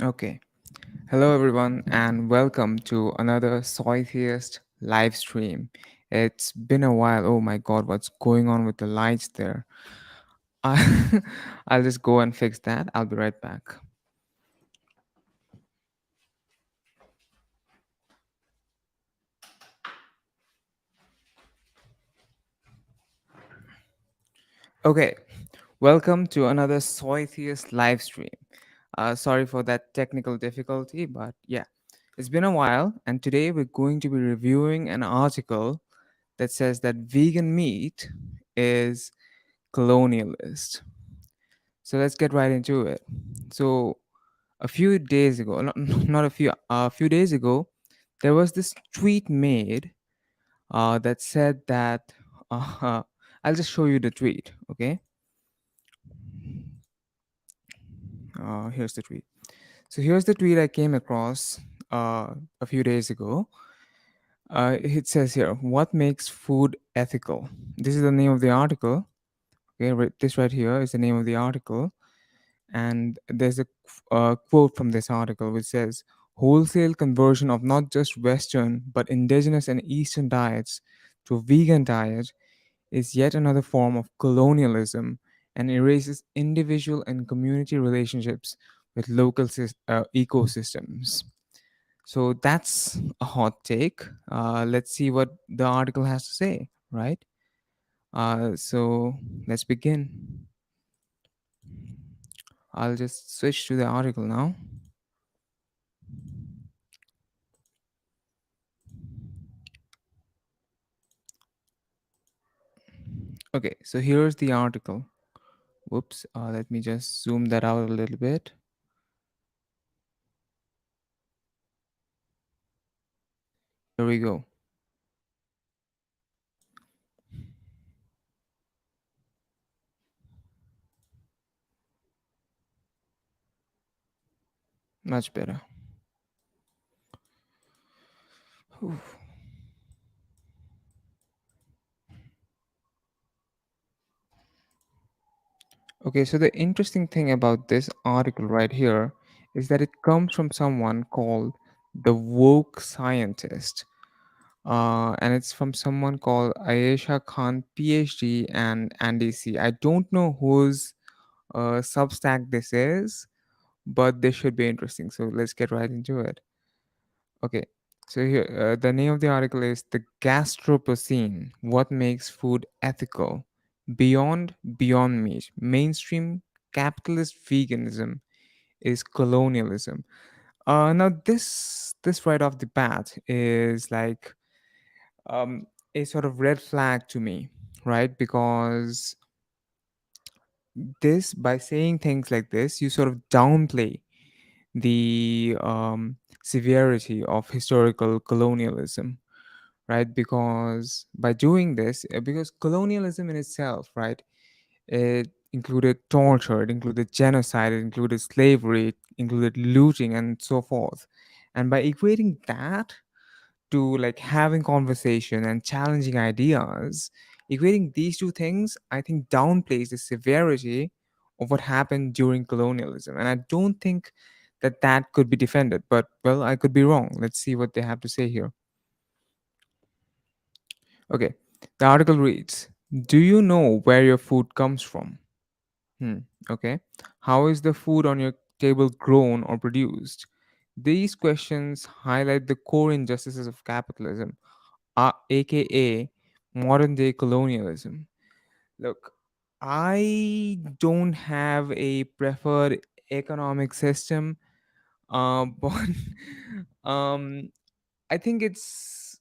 Okay. Hello, everyone, and welcome to another Soytheist live stream. It's been a while. Oh my god, what's going on with the lights there? I- I'll just go and fix that. I'll be right back. Okay. Welcome to another Soytheist live stream. Sorry for that technical difficulty, but yeah, it's been a while, and today we're going to be reviewing an article that says that vegan meat is colonialist. So let's get right into it. So a few days ago, not, not a few days ago, there was this tweet made that said that I'll just show you the tweet. Okay, here's the tweet. So here's the tweet I came across a few days ago. It says here, "What makes food ethical?" This is the name of the article. Okay, this right here is the name of the article. And there's a quote from this article which says, "Wholesale conversion of not just Western but indigenous and Eastern diets to a vegan diet is yet another form of colonialism and erases individual and community relationships with local ecosystems." So that's a hot take. Let's see what the article has to say, right? So let's begin. I'll just switch to the article now. Okay, so here's the article. Whoops, let me just zoom that out a little bit. Here we go. Much better. Whew. Okay, so the interesting thing about this article right here is that it comes from someone called the woke scientist. And it's from someone called Ayesha Khan, PhD, and Andy C. I don't know whose Substack this is, but this should be interesting. So let's get right into it. Okay, so here the name of the article is "The Gastropocene: What Makes Food Ethical Beyond Meat. Mainstream Capitalist Veganism is Colonialism." Now this right off the bat is like a sort of red flag to me, right? Because this by saying things like this, you sort of downplay the severity of historical colonialism, right? Because by doing this, because colonialism in itself, right, it included torture, it included genocide, it included slavery, it included looting, and so forth. And by equating that to like having conversation and challenging ideas, equating these two things, I think downplays the severity of what happened during colonialism. And I don't think that that could be defended. But well, I could be wrong. Let's see what they have to say here. Okay, the article reads, "Do you know where your food comes from?" Hmm. Okay. "How is the food on your table grown or produced?" These questions highlight the core injustices of capitalism, aka modern day colonialism. Look, I don't have a preferred economic system, but um, I think it's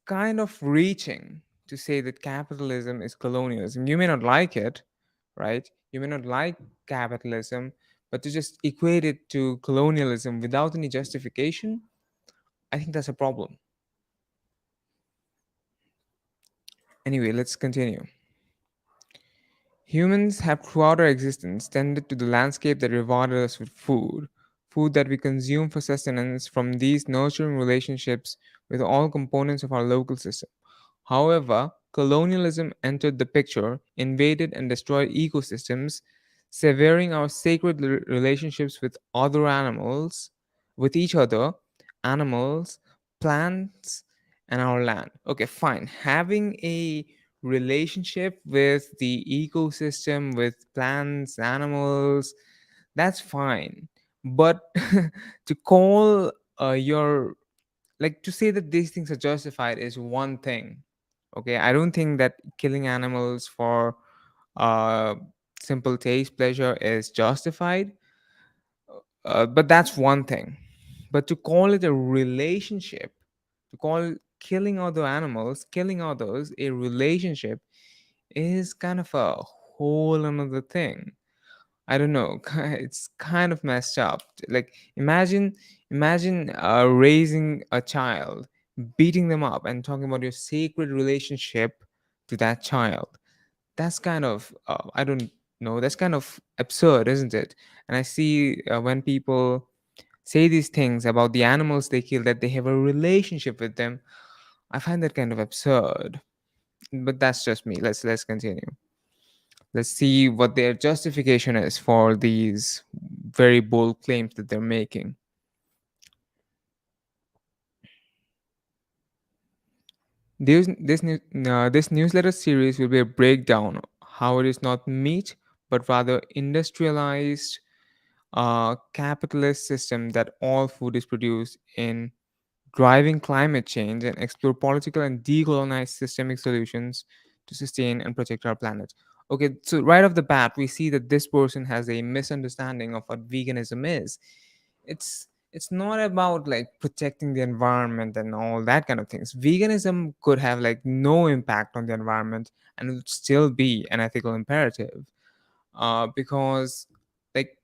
kind of reaching to say that capitalism is colonialism. You may not like it, right? You may not like capitalism, but to just equate it to colonialism without any justification, I think that's a problem. Anyway, let's continue. "Humans have throughout our existence tended to the landscape that rewarded us with food that we consume for sustenance from these nurturing relationships with all components of our local system. However, colonialism entered the picture, invaded and destroyed ecosystems, severing our sacred relationships with other animals, with each other, animals, plants, and our land. Okay, fine. Having a relationship with the ecosystem, with plants, animals, that's fine. But to call your like to say that these things are justified is one thing. Okay, I don't think that killing animals for uh simple taste pleasure is justified, but that's one thing. But to call it a relationship, to call killing other animals, killing others a relationship, is kind of a whole another thing. I don't know. It's kind of messed up. Like imagine raising a child, beating them up, and talking about your sacred relationship to that child. That's kind of I don't know. That's kind of absurd, isn't it? And I see when people say these things about the animals they kill, that they have a relationship with them. I find that kind of absurd. But that's just me. Let's continue. Let's see what their justification is for these very bold claims that they're making. This newsletter series will be a breakdown how it is not meat, but rather industrialized capitalist system that all food is produced in, driving climate change, and explore political and decolonized systemic solutions to sustain and protect our planet. Okay, so right off the bat, we see that this person has a misunderstanding of what veganism is. It's not about like protecting the environment and all that kind of things. Veganism could have like no impact on the environment and it would still be an ethical imperative, because like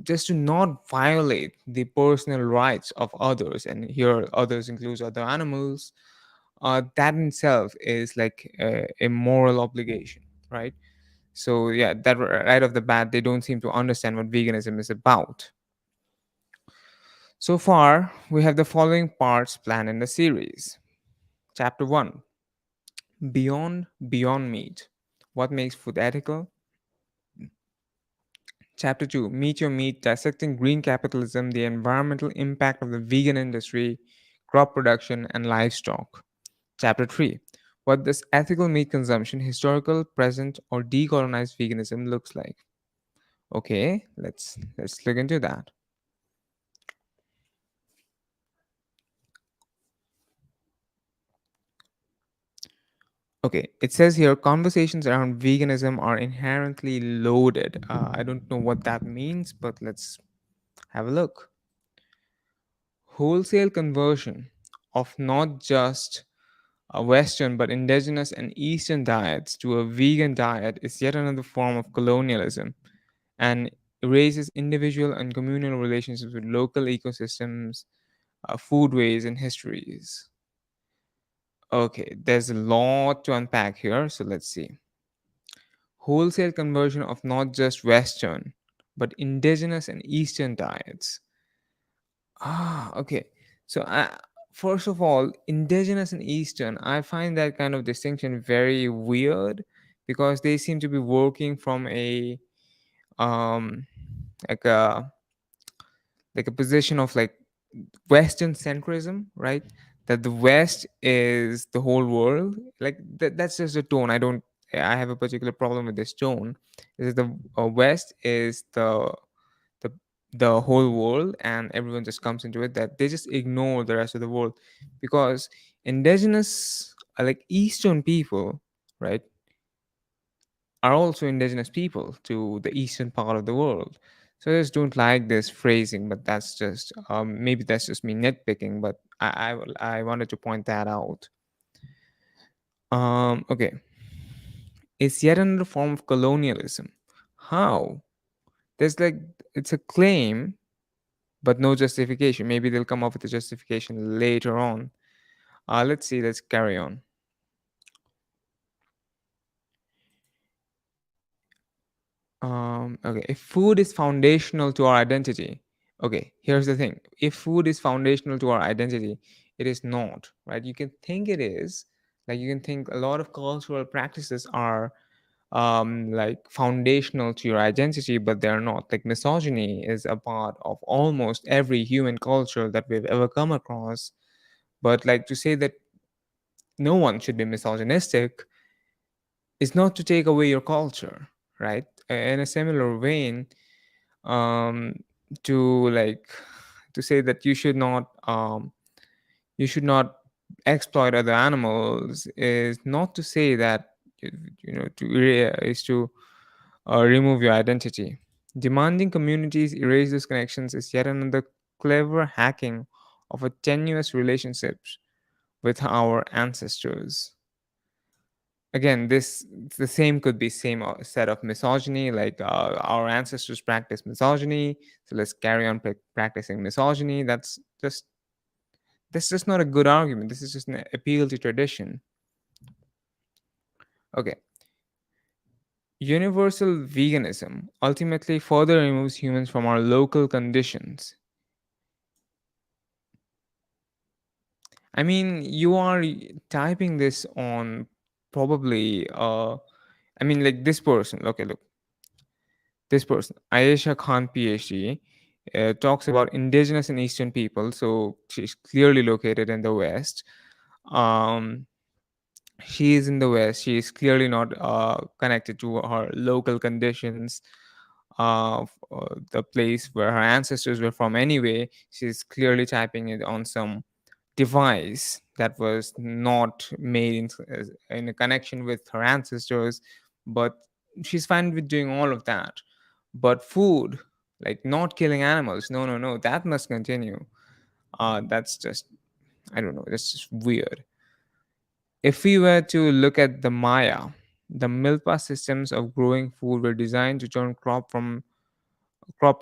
just to not violate the personal rights of others, and here others includes other animals, that in itself is like a moral obligation, right? So yeah, that right off the bat they don't seem to understand what veganism is about. So far we have the following parts planned in the series. Chapter 1: Beyond Meat, what makes food ethical. Chapter 2: Meet Your Meat, dissecting green capitalism, the environmental impact of the vegan industry, crop production, and livestock. Chapter 3: What does ethical meat consumption, historical, present, or decolonized veganism looks like? Okay, let's look into that. Okay, it says here conversations around veganism are inherently loaded. I don't know what that means, but let's have a look. Wholesale conversion of not just Western but indigenous and Eastern diets to a vegan diet is yet another form of colonialism and erases individual and communal relationships with local ecosystems, foodways, and histories. Okay, there's a lot to unpack here, so let's see. Wholesale conversion of not just Western but indigenous and Eastern diets. Okay. So, first of all, indigenous and Eastern, I find that kind of distinction very weird because they seem to be working from a um like a like a position of like Western centrism, right? That the West is the whole world. Like that's just a tone. I have a particular problem with this tone. Is that the West is the the whole world and everyone just comes into it, that they just ignore the rest of the world, because indigenous like Eastern people, right, are also indigenous people to the eastern part of the world. So I just don't like this phrasing, but that's just maybe that's just me nitpicking, but I wanted to point that out. Okay, it's yet another form of colonialism. How? There's like it's a claim but no justification. Maybe they'll come up with a justification later on. Let's see, let's carry on. Okay, if food is foundational to our identity, okay, here's the thing. If food is foundational to our identity, it is not, right? You can think it is, like you can think a lot of cultural practices are like foundational to your identity, but they're not. Like misogyny is a part of almost every human culture that we've ever come across. But like to say that no one should be misogynistic is not to take away your culture, right? In a similar vein, um, to like to say that you should not exploit other animals is not to say that is to remove your identity. Demanding communities erase those connections is yet another clever hacking of a tenuous relationships with our ancestors. Again, this the same could be same set of misogyny. Like our ancestors practiced misogyny, so let's carry on practicing misogyny. That's just not a good argument. This is just an appeal to tradition. Okay. Universal veganism ultimately further removes humans from our local conditions. I mean, you are typing this on probably, I mean, like this person. Okay, look, this person, Ayesha Khan, PhD, talks about indigenous and Eastern people. So she's clearly located in the West. Um, she is in the West. She is clearly not connected to her local conditions of the place where her ancestors were from anyway. She's clearly typing it on some device that was not made in a connection with her ancestors, but she's fine with doing all of that. But food, like not killing animals, no, no, no, that must continue. That's just, I don't know, that's just weird. If we were to look at the Maya, the milpa systems of growing food were designed to turn crop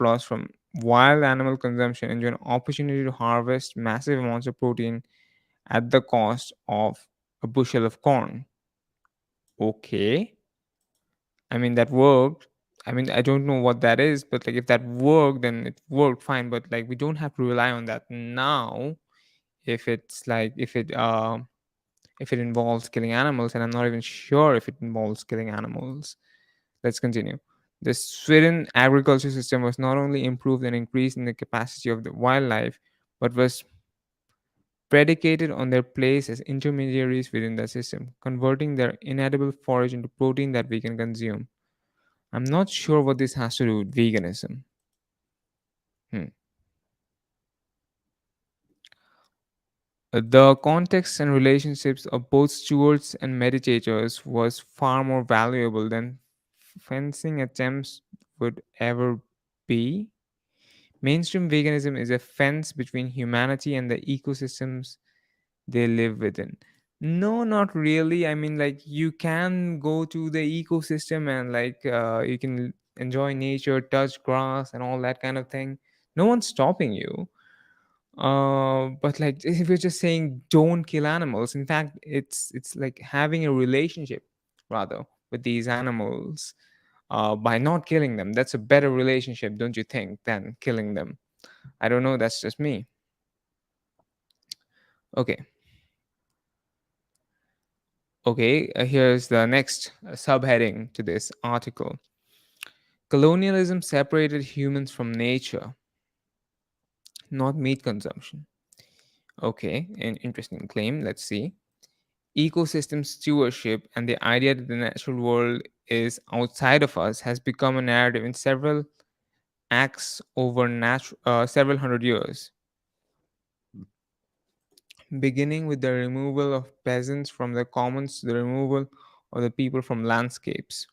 loss from wild animal consumption into an opportunity to harvest massive amounts of protein at the cost of a bushel of corn. Okay. I mean, that worked. I mean, I don't know what that is, but like if that worked, then it worked fine. But like we don't have to rely on that now if it's like if it involves killing animals, and I'm not even sure if it involves killing animals. Let's continue. The Sweden agriculture system was not only improved and increased in the capacity of the wildlife, but was predicated on their place as intermediaries within the system, converting their inedible forage into protein that we can consume. I'm not sure what this has to do with veganism. Hmm. The context and relationships of both stewards and meditators was far more valuable than fencing attempts would ever be. Mainstream veganism is a fence between humanity and the ecosystems they live within. No, not really. I mean, like, you can go to the ecosystem and, like, you can enjoy nature, touch grass, and all that kind of thing. No one's stopping you. But like, if you're just saying don't kill animals, in fact, it's like having a relationship rather with these animals by not killing them. That's a better relationship, don't you think, than killing them? I don't know. That's just me. Okay. Okay, here's the next subheading to this article. Colonialism separated humans from nature, not meat consumption. Okay, an interesting claim. Let's see. Ecosystem stewardship and the idea that the natural world is outside of us has become a narrative in several acts over several hundred years, beginning with the removal of peasants from the commons to the removal of the people from landscapes.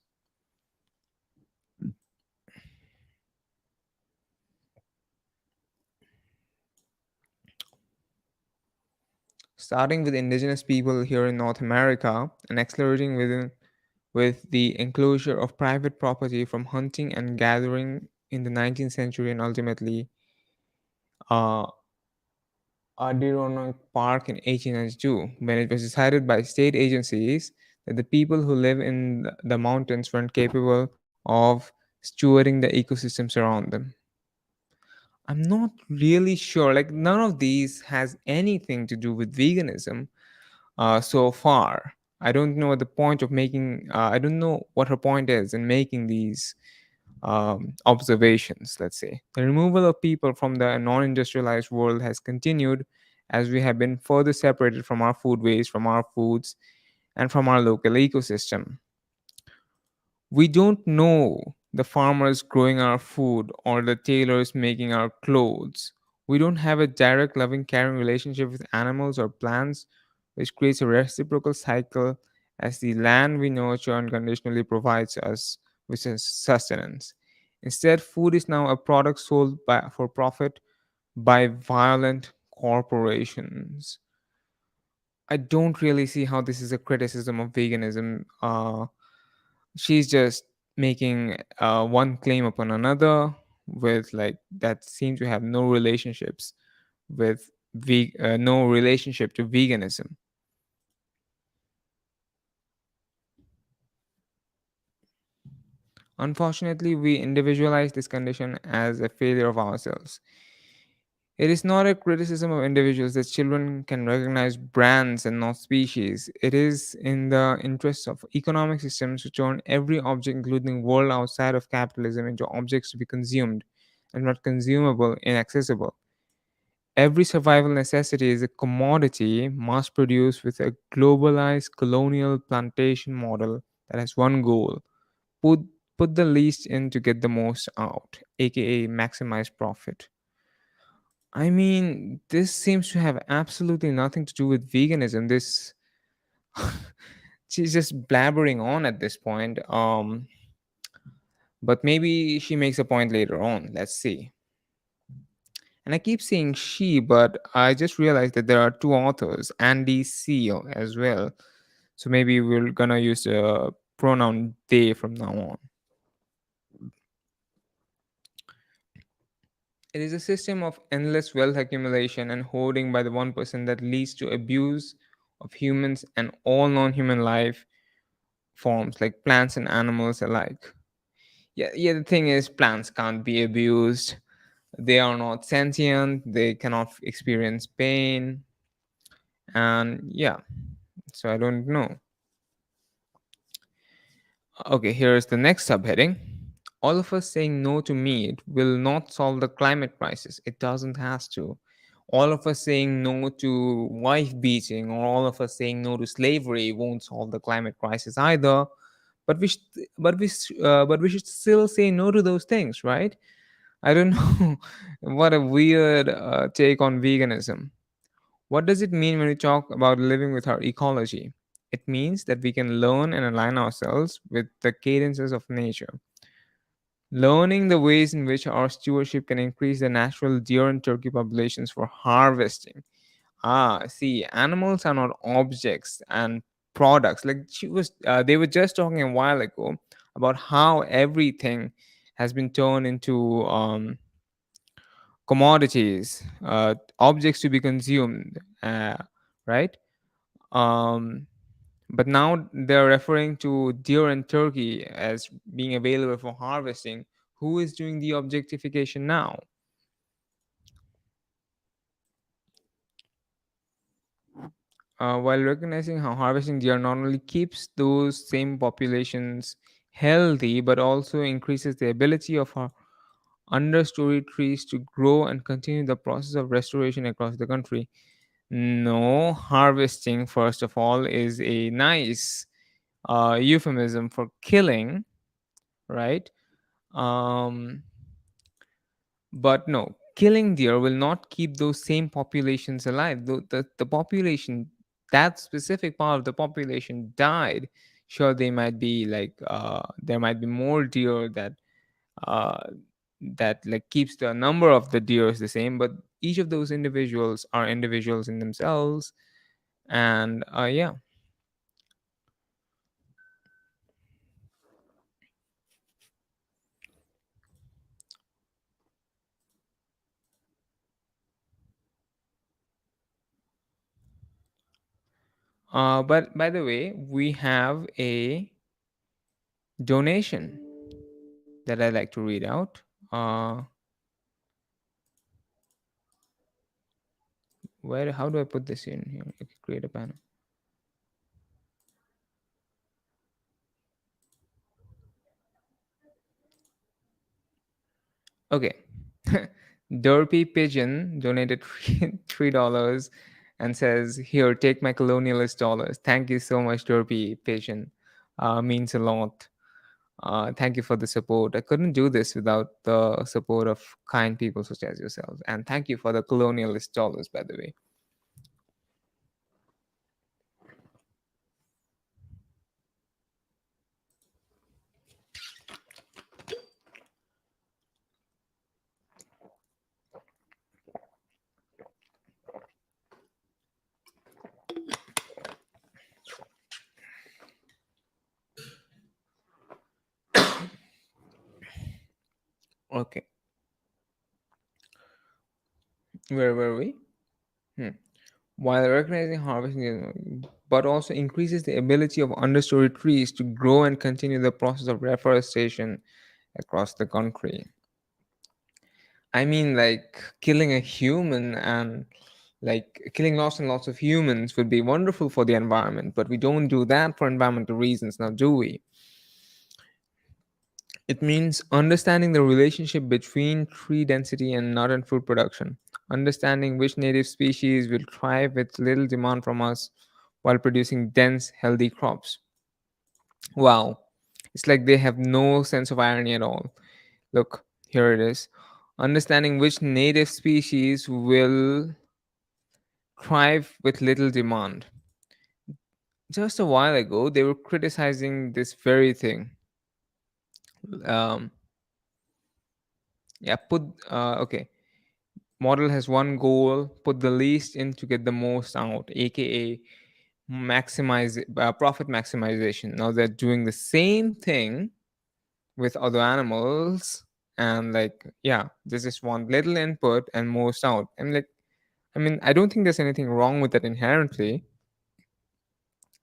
Starting with indigenous people here in North America and accelerating with the enclosure of private property from hunting and gathering in the 19th century and ultimately uh, Adirondack Park in 1892, when it was decided by state agencies that the people who live in the mountains weren't capable of stewarding the ecosystems around them. I'm not really sure. Like, none of these has anything to do with veganism so far. I don't know the point of making. I don't know what her point is in making these observations. Let's say the removal of people from the non-industrialized world has continued as we have been further separated from our food waste, from our foods, and from our local ecosystem. We don't know the farmers growing our food or the tailors making our clothes. We don't have a direct, loving, caring relationship with animals or plants, which creates a reciprocal cycle as the land we nurture unconditionally provides us with sustenance. Instead, food is now a product sold for profit by violent corporations. I don't really see how this is a criticism of veganism. She's just making one claim upon another with like that seem to have no relationships with no relationship to veganism. Unfortunately, we individualize this condition as a failure of ourselves. It is not a criticism of individuals that children can recognize brands and not species. It is in the interest of economic systems to turn every object, including world outside of capitalism, into objects to be consumed and not consumable, inaccessible. Every survival necessity is a commodity mass produced with a globalized colonial plantation model that has one goal: put, put the least in to get the most out, aka maximize profit. I mean, this seems to have absolutely nothing to do with veganism. This she's just blabbering on at this point. But maybe she makes a point later on. Let's see. And I keep saying she, but I just realized that there are two authors, Andy C as well. So maybe we're gonna use the pronoun they from now on. It is a system of endless wealth accumulation and hoarding by the 1% that leads to abuse of humans and all non human life forms like plants and animals alike. Yeah, the thing is, plants can't be abused. They are not sentient, they cannot experience pain. And yeah, so I don't know. Okay, here's the next subheading. All of us saying no to meat will not solve the climate crisis. It doesn't has to. All of us saying no to wife beating or all of us saying no to slavery won't solve the climate crisis either. But but we should still say no to those things, right? I don't know. What a weird take on veganism. What does it mean when we talk about living with our ecology? It means that we can learn and align ourselves with the cadences of nature. Learning the ways in which our stewardship can increase the natural deer and turkey populations for harvesting. Ah, see, animals are not objects and products. Like they were just talking a while ago about how everything has been turned into commodities, objects to be consumed, right? Um, but now they're referring to deer and turkey as being available for harvesting. Who is doing the objectification now? While recognizing how harvesting deer not only keeps those same populations healthy, but also increases the ability of our understory trees to grow and continue the process of restoration across the country. No, harvesting, first of all, is a nice euphemism for killing, right? Um, but no, killing deer will not keep those same populations alive. The population, that specific part of the population died. Sure, they might be like there might be more deer uh, that like keeps the number of the deers the same, but each of those individuals are individuals in themselves, and yeah. But by the way, we have a donation that I like to read out. Uh, where? How do I put this in here? Okay, create a panel. Okay. Derpy Pigeon donated $3 and says, "Here, take my colonialist dollars." Thank you so much, Derpy Pigeon. Means a lot. Thank you for the support. I couldn't do this without the support of kind people such as yourselves. And thank you for the colonialist dollars, by the way. Okay, where were we? Hmm. While recognizing harvesting, but also increases the ability of understory trees to grow and continue the process of reforestation across the country. I mean, like killing a human and like killing lots and lots of humans would be wonderful for the environment, but we don't do that for environmental reasons now, do we? It means understanding the relationship between tree density and nut and fruit production, understanding which native species will thrive with little demand from us while producing dense, healthy crops. Wow, it's like they have no sense of irony at all. Look, here it is. Understanding which native species will thrive with little demand. Just a while ago, they were criticizing this very thing. Um, yeah, okay. Model has one goal: put the least in to get the most out, aka maximize profit maximization. Now they're doing the same thing with other animals, and like, yeah, this is one little input and most out. And like, I mean, I don't think there's anything wrong with that inherently,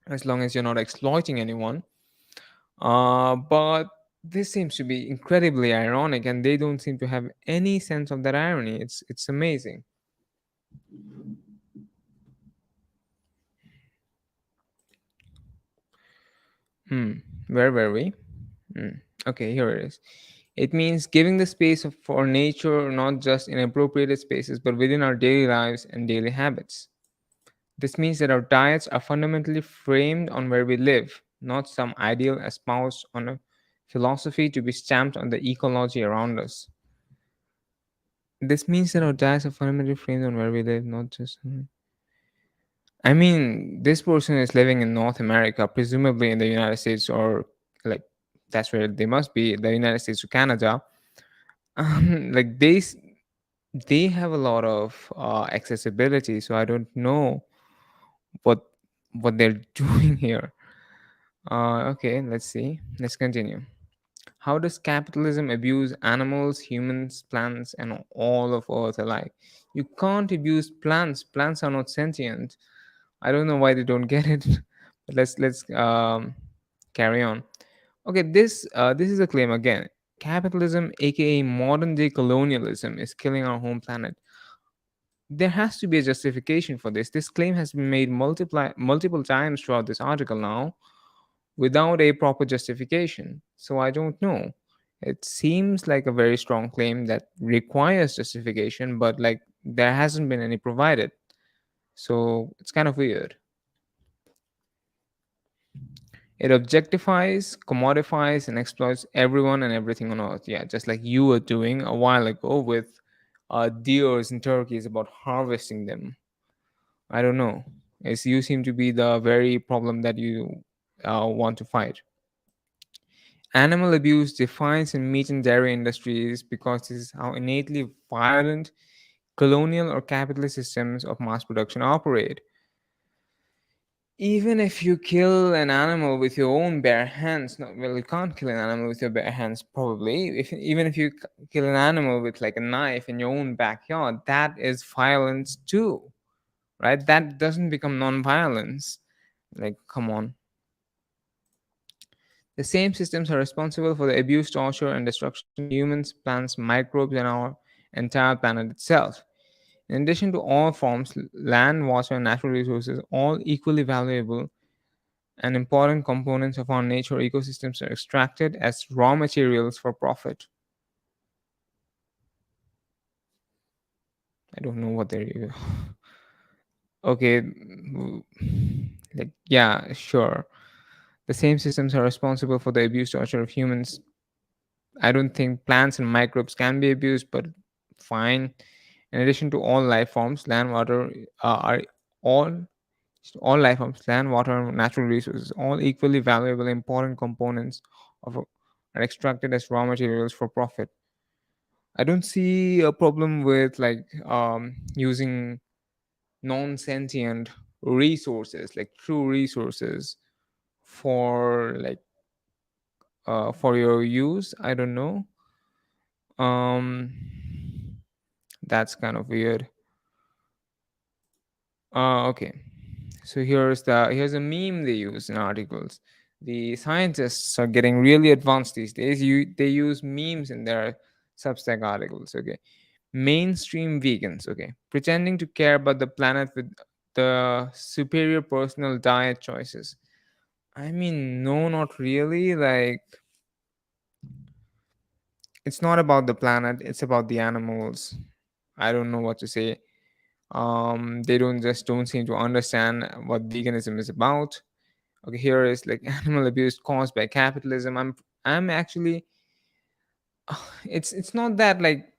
as long as you're not exploiting anyone. But this seems to be incredibly ironic, and they don't seem to have any sense of that irony. It's amazing. Hmm. Where were we? Hmm. Okay, here it is. It means giving the space for nature, not just in appropriated spaces, but within our daily lives and daily habits. This means that our diets are fundamentally framed on where we live, not some ideal espoused on a philosophy to be stamped on the ecology around us. This means that our diets are fundamentally framed on where we live, not just. I mean, this person is living in North America, presumably in the United States, or like that's where they must be, the United States or Canada. Like they have a lot of accessibility, so I don't know what what they're doing here. Okay, let's see. Let's continue. How does capitalism abuse animals, humans, plants, and all of Earth alike? You can't abuse plants. Plants are not sentient. I don't know why they don't get it. But let's carry on. Okay, this is a claim again. Capitalism, aka modern day colonialism, is killing our home planet. There has to be a justification for this. This claim has been made multiple times throughout this article now, without a proper justification. So I don't know. It seems like a very strong claim that requires justification, but like there hasn't been any provided. So it's kind of weird. It objectifies, commodifies, and exploits everyone and everything on Earth. Yeah, just like you were doing a while ago with deers and turkeys about harvesting them. I don't know. It's, you seem to be the very problem that you want to fight. Animal abuse defines in meat and dairy industries because this is how innately violent colonial or capitalist systems of mass production operate. Even if you kill an animal with your own bare hands, no, well, you can't kill an animal with your bare hands, probably. Even if you kill an animal with like a knife in your own backyard, that is violence too, right? That doesn't become non-violence. Like, come on. The same systems are responsible for the abuse, torture, and destruction of humans, plants, microbes, and our entire planet itself. In addition to all forms, land, water, and natural resources, all equally valuable and important components of our nature, ecosystems are extracted as raw materials for profit. I don't know what they're okay. Like, yeah, sure. The same systems are responsible for the abuse torture of humans. I don't think plants and microbes can be abused, but fine. In addition to all life forms, land, water are all all life forms, land, water, and natural resources, all equally valuable, important components of are extracted as raw materials for profit. I don't see a problem with like using non-sentient resources, like true resources, for like for your use. I don't know. Um, that's kind of weird. Okay. So here's a meme they use in articles. The scientists are getting really advanced these days. They use memes in their Substack articles. Okay. Mainstream vegans. Okay. Pretending to care about the planet with the superior personal diet choices. I mean, no, not really. Like, it's not about the planet. It's about the animals. I don't know what to say. They don't seem to understand what veganism is about. Okay, here is like animal abuse caused by capitalism. I'm actually it's not that like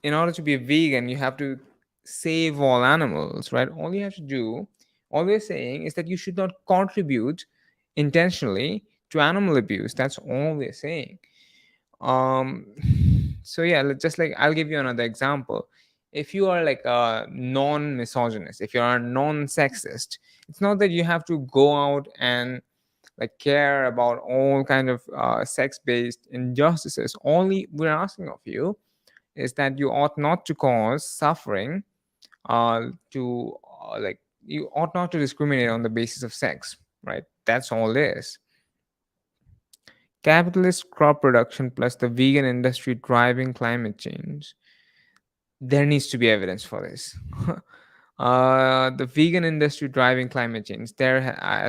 in order to be a vegan you have to save all animals, right? All you have to do, all we're saying is that you should not contribute intentionally to animal abuse. That's all we're saying. um so yeah, just like I'll give you another example. If you are like a non-misogynist, if you are non-sexist, it's not that you have to go out and like care about all kind of sex-based injustices. Only we're asking of you is that you ought not to cause suffering to like you ought not to discriminate on the basis of sex, right? That's all it is. Capitalist crop production plus the vegan industry driving climate change. There needs to be evidence for this. The vegan industry driving climate change.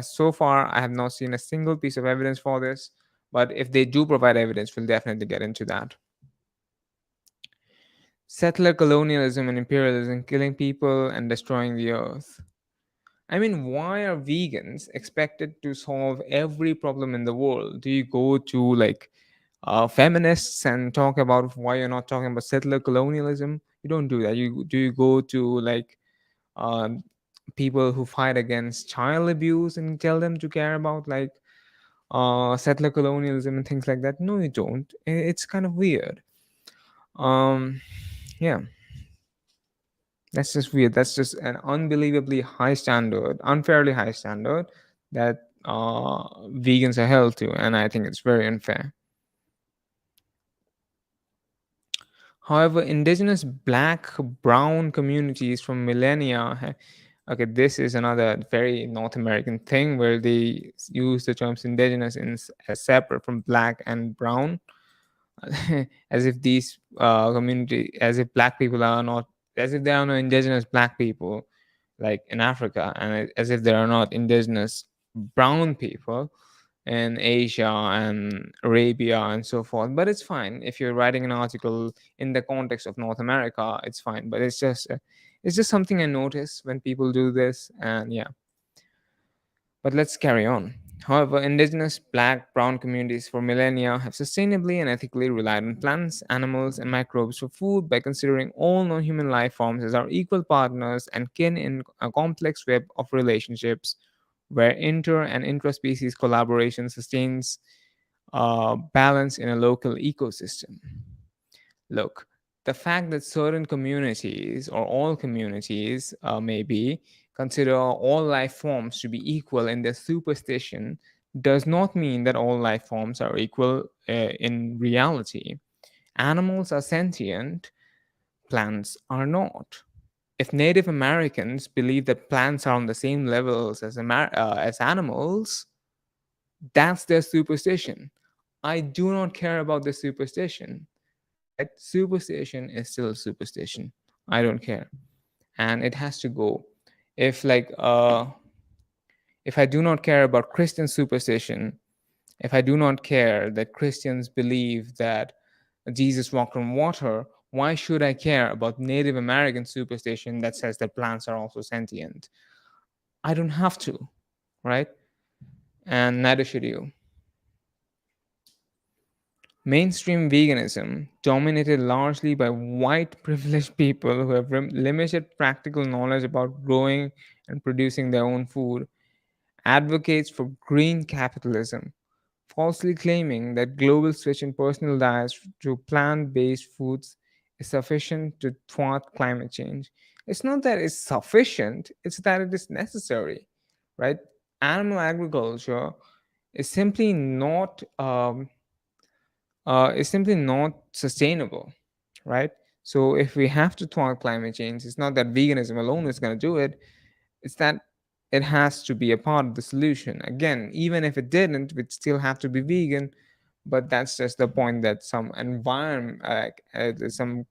So far, I have not seen a single piece of evidence for this. But if they do provide evidence, we'll definitely get into that. Settler colonialism and imperialism, killing people and destroying the earth. I mean, why are vegans expected to solve every problem in the world? Do you go to like feminists and talk about why you're not talking about settler colonialism? You don't do that. You go to like um, people who fight against child abuse and tell them to care about like settler colonialism and things like that? No, you don't. It's kind of weird. Um, yeah, that's just weird. That's just an unbelievably high standard, unfairly high standard that vegans are held to, and I think it's very unfair. However, indigenous black, brown communities from millennia, okay, this is another very North American thing where they use the terms indigenous as separate from black and brown, as if these as if black people are not, as if there are no indigenous black people like in Africa, and as if there are not indigenous brown people in Asia and Arabia and so forth. But it's fine if you're writing an article in the context of North America. It's fine, but it's just something I notice when people do this, and yeah. But let's carry on. However, indigenous black, brown communities for millennia have sustainably and ethically relied on plants, animals, and microbes for food by considering all non human life forms as our equal partners and kin in a complex web of relationships where inter and intraspecies collaboration sustains balance in a local ecosystem. Look, the fact that certain communities or all communities maybe consider all life forms to be equal in their superstition does not mean that all life forms are equal in reality. Animals are sentient, plants are not. If Native Americans believe that plants are on the same levels as animals, that's their superstition. I do not care about the superstition, right? Superstition is still superstition. I don't care, and it has to go. If like if I do not care about Christian superstition, if I do not care that Christians believe that Jesus walked on water, Why should I care about Native American superstition that says that plants are also sentient? I don't have to, right? And neither should you. Mainstream veganism, dominated largely by white privileged people who have limited practical knowledge about growing and producing their own food, advocates for green capitalism, falsely claiming that global switch in personal diets to plant-based foods is sufficient to thwart climate change. It's not that it's sufficient, it's that it is necessary, right? Animal agriculture is simply not sustainable, right? So if we have to thwart climate change, it's not that veganism alone is going to do it. It's that it has to be a part of the solution. Again, even if it didn't, we'd still have to be vegan. But that's just the point that some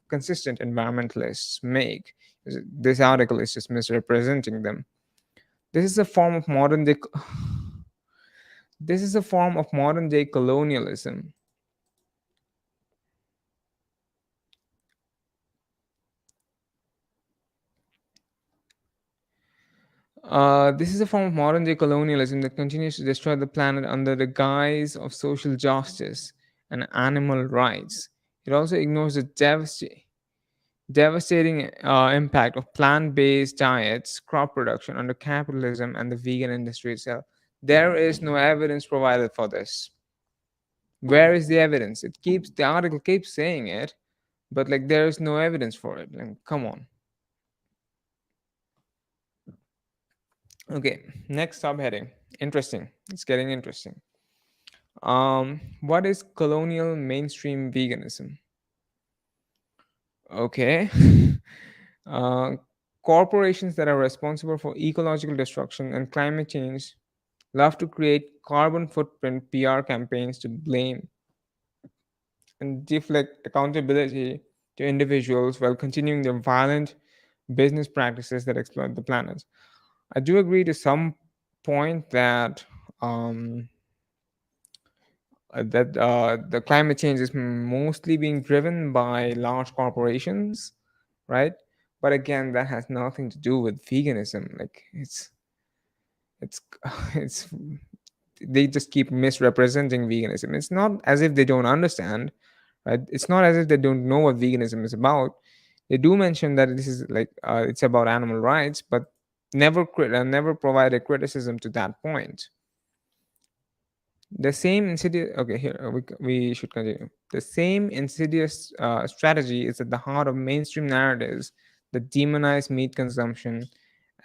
consistent environmentalists make. This article is just misrepresenting them. This is a form of modern day. This is a form of modern day colonialism. This is a form of modern day colonialism that continues to destroy the planet under the guise of social justice and animal rights. It also ignores the devastating impact of plant based diets, crop production under capitalism, and the vegan industry itself. There is no evidence provided for this. Where is the evidence? The article keeps saying it, but like there is no evidence for it. Like, come on. Okay, next subheading. Interesting. It's getting interesting. What is colonial mainstream veganism? Okay. uh, Corporations that are responsible for ecological destruction and climate change love to create carbon footprint PR campaigns to blame and deflect accountability to individuals while continuing their violent business practices that exploit the planet. I do agree to some point that the climate change is mostly being driven by large corporations, right? But again, that has nothing to do with veganism. Like it's it's they just keep misrepresenting veganism. It's not as if they don't understand, right? It's not as if they don't know what veganism is about. They do mention that this is like it's about animal rights, but never provide a criticism to that point. The same insidious. Okay, here we should continue. The same insidious strategy is at the heart of mainstream narratives that demonize meat consumption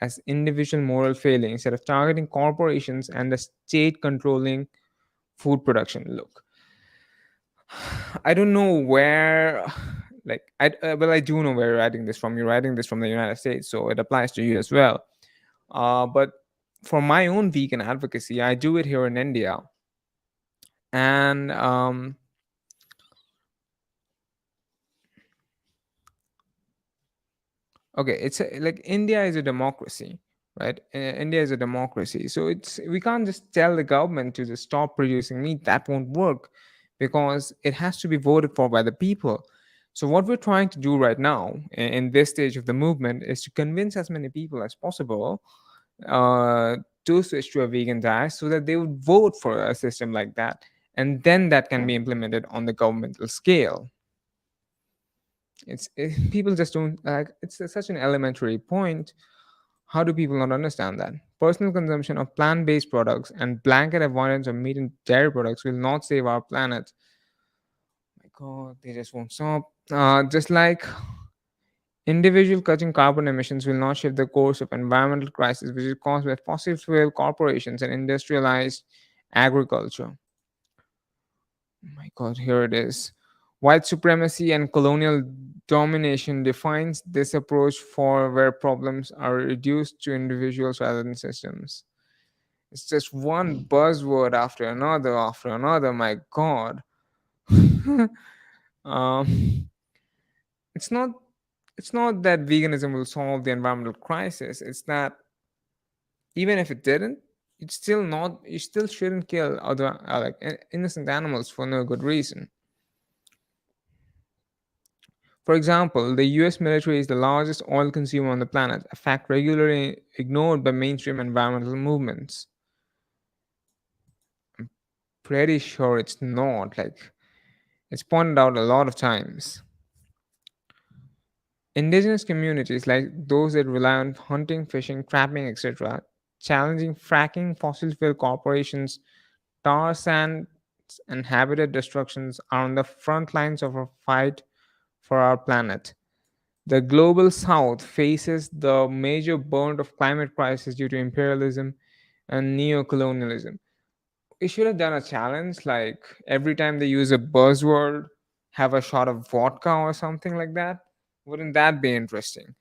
as individual moral failing instead of targeting corporations and the state controlling food production. Look, I don't know where, well, I do know where you're writing this from. You're writing this from the United States, so it applies to you as well. But for my own vegan advocacy, I do it here in India, and okay, like India is a democracy, right? India is a democracy, so it's we can't just tell the government to just stop producing meat. That won't work because it has to be voted for by the people. So what we're trying to do right now in this stage of the movement is to convince as many people as possible uh, to switch to a vegan diet so that they would vote for a system like that, and then that can be implemented on the governmental scale. People just don't like such an elementary point. How do people not understand that personal consumption of plant-based products and blanket avoidance of meat and dairy products will not save our planet? My god, they just won't stop. Just like individual cutting carbon emissions will not shift the course of environmental crisis which is caused by fossil fuel corporations and industrialized agriculture. My god, here it is. White supremacy and colonial domination defines this approach for where problems are reduced to individuals rather than systems. It's just one buzzword after another. My god. um, it's not it's not that veganism will solve the environmental crisis. It's that even if it didn't, it's still not. You still shouldn't kill other innocent animals for no good reason. For example, the US military is the largest oil consumer on the planet, a fact regularly ignored by mainstream environmental movements. Pretty sure it's not. Like, it's pointed out a lot of times. Indigenous communities, like those that rely on hunting, fishing, trapping, etc., challenging fracking, fossil fuel corporations, tar sands, and habitat destructions, are on the front lines of a fight for our planet. The global south faces the major burden of climate crisis due to imperialism and neo-colonialism. We should have done a challenge like every time they use a buzzword, have a shot of vodka or something like that. Wouldn't that be interesting?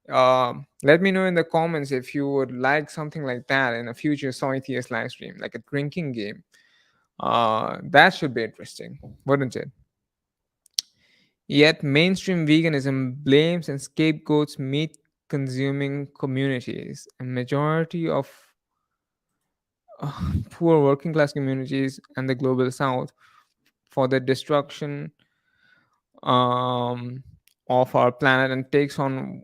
Let me know in the comments if you would like something like that in a future Soytheist live stream, like a drinking game. That should be interesting, wouldn't it? Yet, mainstream veganism blames and scapegoats meat consuming communities. A majority of poor working class communities and the global south for the destruction um, of our planet, and takes on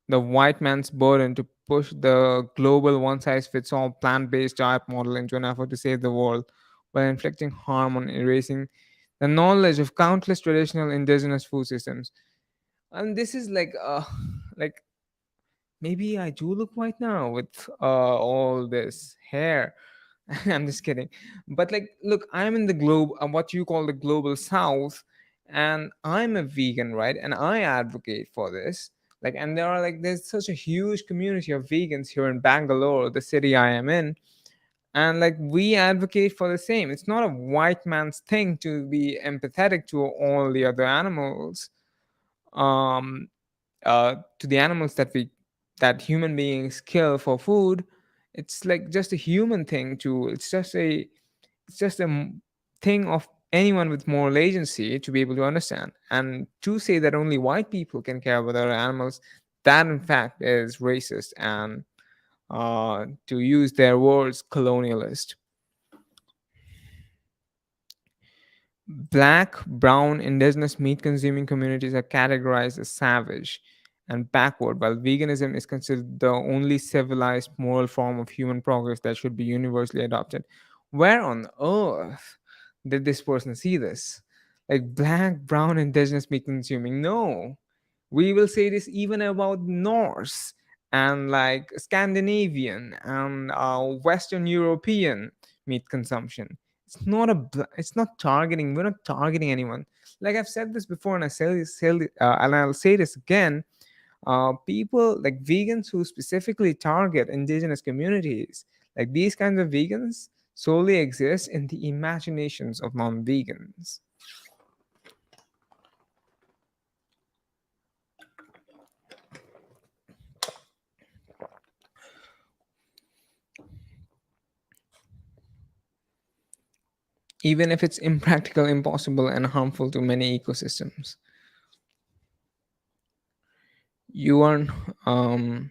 the white man's burden to push the global one size fits all plant based diet model into an effort to save the world while inflicting harm on erasing the knowledge of countless traditional indigenous food systems. And this is like maybe I do look white now with all this hair. I'm just kidding. But like, look, I'm in the globe, what you call the global south, and I'm a vegan, right? And I advocate for this. Like, and there's such a huge community of vegans here in Bangalore, the city I am in. And like, we advocate for the same. It's not a white man's thing to be empathetic to all the other animals. Um, to the animals that human beings kill for food. It's like just a human thing to it's just a thing of anyone with moral agency to be able to understand. And to say that only white people can care about other animals, that in fact is racist and, to use their words, colonialist. Black, brown, indigenous meat consuming communities are categorized as savage and backward, while veganism is considered the only civilized moral form of human progress that should be universally adopted. Where on earth did this person see this? Like black, brown, indigenous meat consuming? No. We will say this even about Norse and like Scandinavian and Western European meat consumption. It's not targeting. We're not targeting anyone. Like I've said this before, and and I'll say this again. People like vegans who specifically target indigenous communities, like these kinds of vegans, solely exist in the imaginations of non-vegans. Even if it's impractical, impossible, and harmful to many ecosystems. You are um,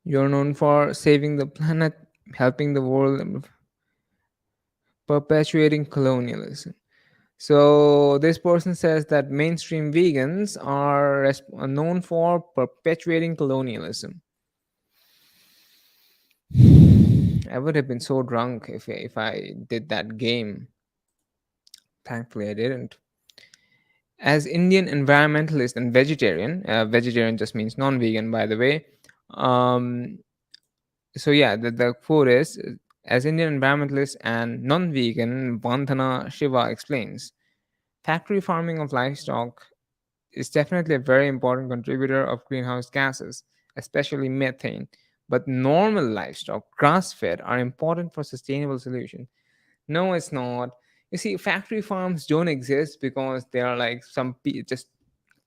you're known for saving the planet, helping the world, and perpetuating colonialism. So this person says that mainstream vegans are known for perpetuating colonialism. I would have been so drunk if I did that game. Thankfully, I didn't. As Indian environmentalist and vegetarian, vegetarian just means non-vegan, by the way. Um, so yeah, the quote is, as Indian environmentalist and non-vegan, Vandhana Shiva explains, factory farming of livestock is definitely a very important contributor of greenhouse gases, especially methane. But normal livestock, grass-fed, are important for sustainable solution. No, it's not. You see, factory farms don't exist because they are like just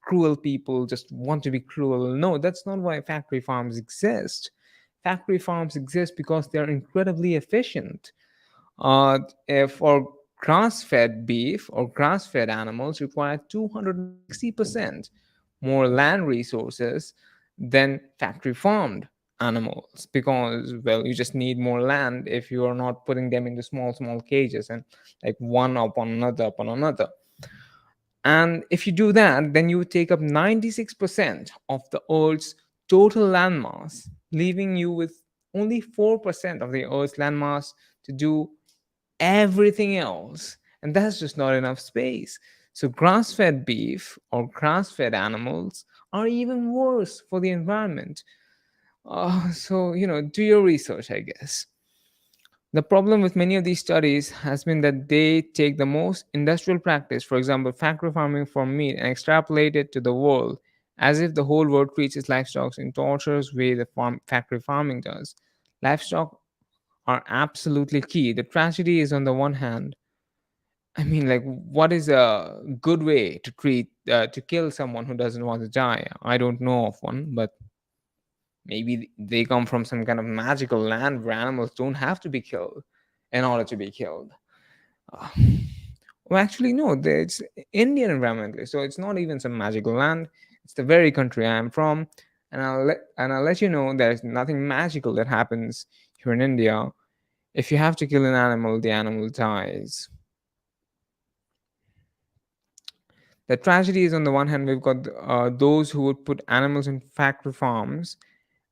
cruel people just want to be cruel. No, that's not why factory farms exist. Factory farms exist because they're incredibly efficient. If or grass-fed beef or grass-fed animals require 260% more land resources than factory-farmed animals, because well, you just need more land if you are not putting them into small cages and like one upon another upon another. And if you do that, then you would take up 96% of the Earth's total landmass, leaving you with only 4% of the Earth's landmass to do everything else. And that's just not enough space. So, grass fed beef or grass fed animals are even worse for the environment. Do your research, I guess. The problem with many of these studies has been that they take the most industrial practice, for example, factory farming for meat, and extrapolate it to the world as if the whole world treats its livestock in torturous way the factory farming does. Livestock are absolutely key. The tragedy is on the one hand, I mean, like, what is a good way to to kill someone who doesn't want to die? I don't know of one, but maybe they come from some kind of magical land where animals don't have to be killed in order to be killed. Uh, well, actually, no, it's Indian environmentally, so it's not even some magical land. It's the very country I am from, and I'll let you know there's nothing magical that happens here in India. If you have to kill an animal, the animal dies. The tragedy is, on the one hand, we've got those who would put animals in factory farms,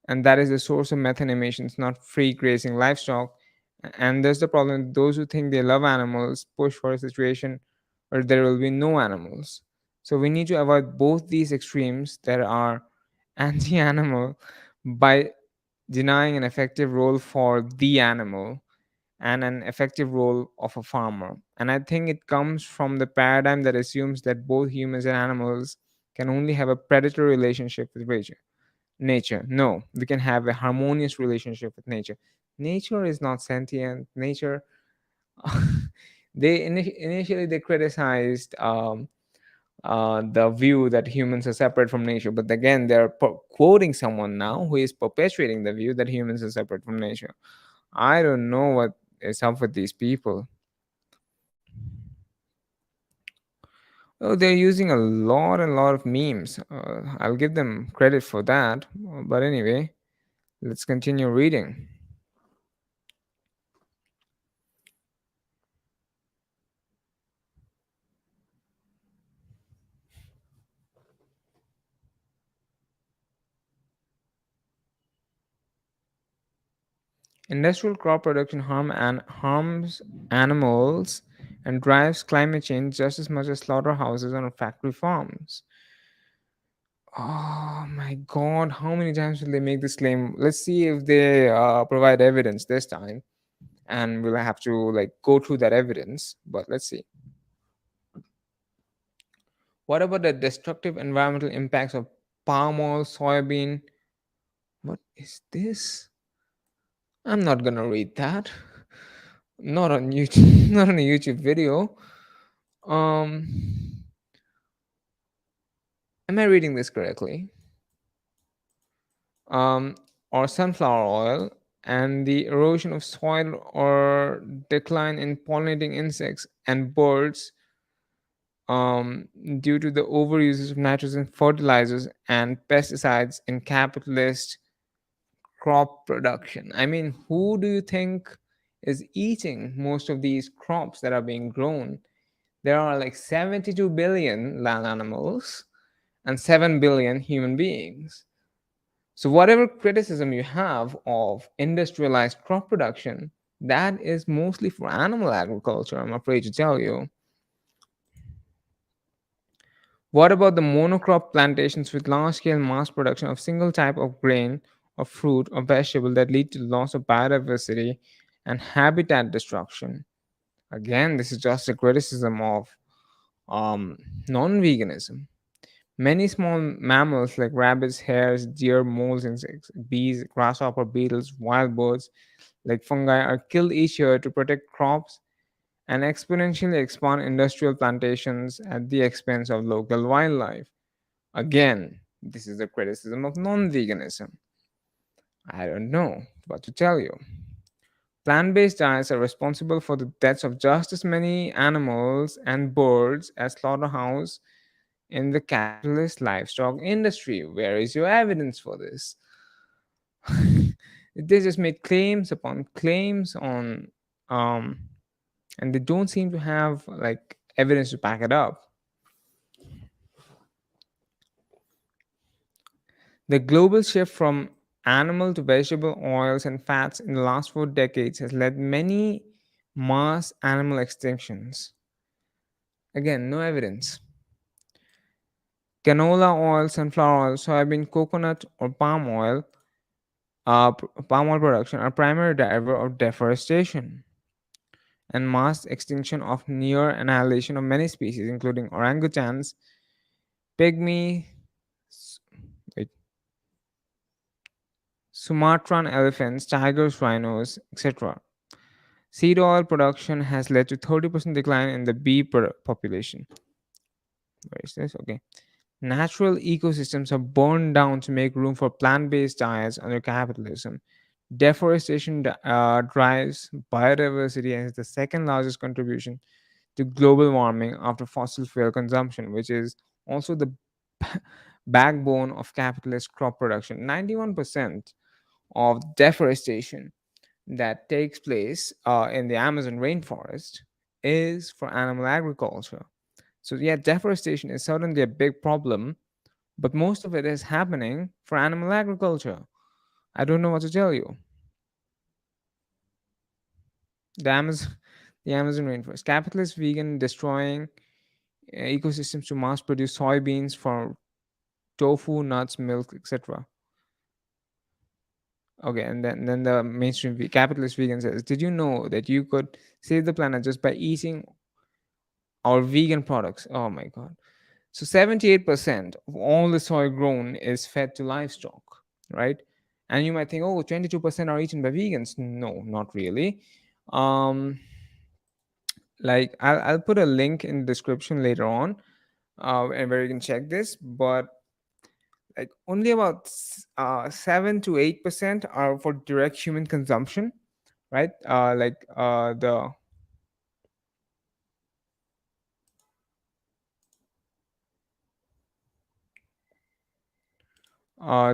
and that is the source of methane emissions, not free grazing livestock. And there's the problem: those who think they love animals push for a situation where there will be no animals. So we need to avoid both these extremes that are anti-animal by denying an effective role for the animal and an effective role of a farmer. And I think it comes from the paradigm that assumes that both humans and animals can only have a predator relationship with nature. No, we can have a harmonious relationship with nature. Nature is not sentient. Nature, initially they criticized the view that humans are separate from nature, but again they're quoting someone now who is perpetuating the view that humans are separate from nature. I don't know what is up with these people. Oh, they're using a lot and lot of memes. I'll give them credit for that. But anyway, let's continue reading. Industrial crop production harms animals and drives climate change just as much as slaughterhouses on factory farms. Oh my god, how many times will they make this claim? Let's see if they provide evidence this time, and we'll have to like go through that evidence. But let's see. What about the destructive environmental impacts of palm oil, soybean? What is this? I'm not gonna read that. Not on YouTube. Not on a YouTube video. Um, am I reading this correctly? Um, or sunflower oil and the erosion of soil or decline in pollinating insects and birds um, due to the overuse of nitrogen fertilizers and pesticides in capitalist crop production. I mean, who do you think is eating most of these crops that are being grown? There are like 72 billion land animals and 7 billion human beings. So, whatever criticism you have of industrialized crop production, that is mostly for animal agriculture, I'm afraid to tell you. What about the monocrop plantations with large scale mass production of single type of grain or fruit or vegetable that lead to loss of biodiversity and habitat destruction? Again, this is just a criticism of um, non veganism. Many small mammals like rabbits, hares, deer, moles, insects, bees, grasshopper, beetles, wild birds like fungi are killed each year to protect crops and exponentially expand industrial plantations at the expense of local wildlife. Again, this is the criticism of non veganism. I don't know what to tell you. Plant based diets are responsible for the deaths of just as many animals and birds as slaughterhouses in the capitalist livestock industry. Where is your evidence for this? They just made claims upon claims on, um, and they don't seem to have like evidence to back it up. The global shift from animal to vegetable oils and fats in the last 4 decades has led many mass animal extinctions. Again, no evidence. Canola oil, sunflower oil, soybean, coconut, or palm oil production are primary driver of deforestation and mass extinction of near annihilation of many species, including orangutans, pygmy, s- wait, Sumatran elephants, tigers, rhinos, etc. Seed oil production has led to 30% decline in the bee population. Where is this? Okay. Natural ecosystems are burned down to make room for plant based diets under capitalism. Deforestation drives biodiversity and is the second largest contribution to global warming after fossil fuel consumption, which is also the backbone of capitalist crop production. 91% of deforestation that takes place in the Amazon rainforest is for animal agriculture. So, yeah, deforestation is certainly a big problem, but most of it is happening for animal agriculture. I don't know what to tell you. The Amazon, the Amazon rainforest, capitalist vegan destroying ecosystems to mass produce soybeans for tofu, nuts, milk, etc. Okay, and then the mainstream capitalist vegan says, "Did you know that you could save the planet just by eating our vegan products?" Oh my god! So 78% of all the soy grown is fed to livestock, right? And you might think, oh, 22% are eaten by vegans. No, not really. Um, like I'll put a link in the description later on, and where you can check this. But like only about 7 to 8% are for direct human consumption, right? The